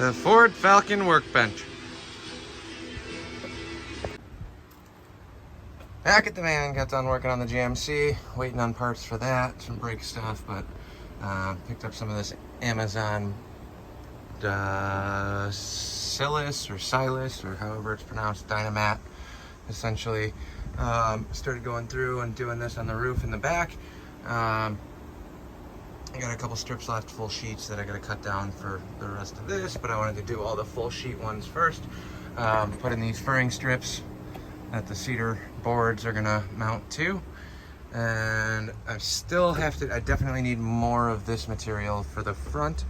The Ford Falcon workbench. Back at the van, got done working on the GMC, waiting on parts for that, some brake stuff, but picked up some of this Amazon Silas, or however it's pronounced, Dynamat, essentially. Started going through and doing this on the roof in the back. I got a couple strips left, full sheets, that I got to cut down for the rest of this, but I wanted to do all the full sheet ones first. Put in these furring strips that the cedar boards are gonna mount to, and I definitely need more of this material for the front,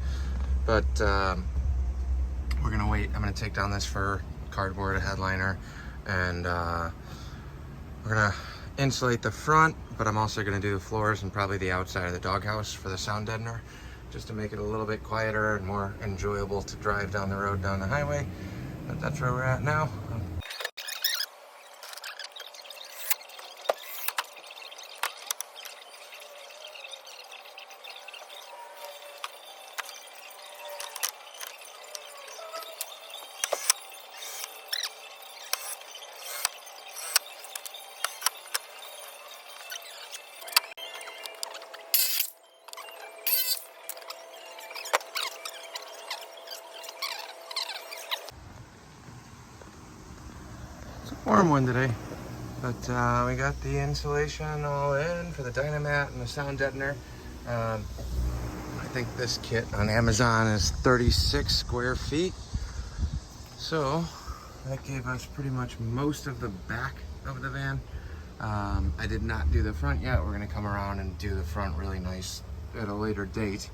but we're gonna wait. I'm gonna take down this fur cardboard, a headliner, and we're gonna insulate the front, but I'm also gonna do the floors and probably the outside of the doghouse for the sound deadener, just to make it a little bit quieter and more enjoyable to drive down the road, down the highway. But that's where we're at now. Warm one today, but we got the insulation all in for the Dynamat and the sound deadener. I think this kit on Amazon is 36 square feet, so that gave us pretty much most of the back of the van. I did not do the front yet. We're gonna come around and do the front really nice at a later date,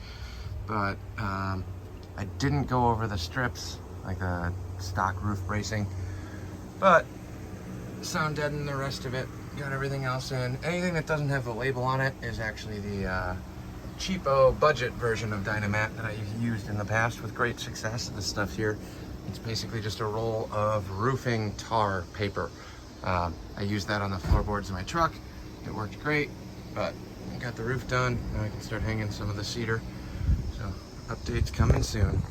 but I didn't go over the strips, like the stock roof bracing, but sound deadened the rest of it, got everything else in. Anything that doesn't have the label on it is actually the cheapo budget version of Dynamat that I've used in the past with great success. This stuff here, it's basically just a roll of roofing tar paper. I used that on the floorboards of my truck. It worked great, but I got the roof done. Now I can start hanging some of the cedar. So updates coming soon.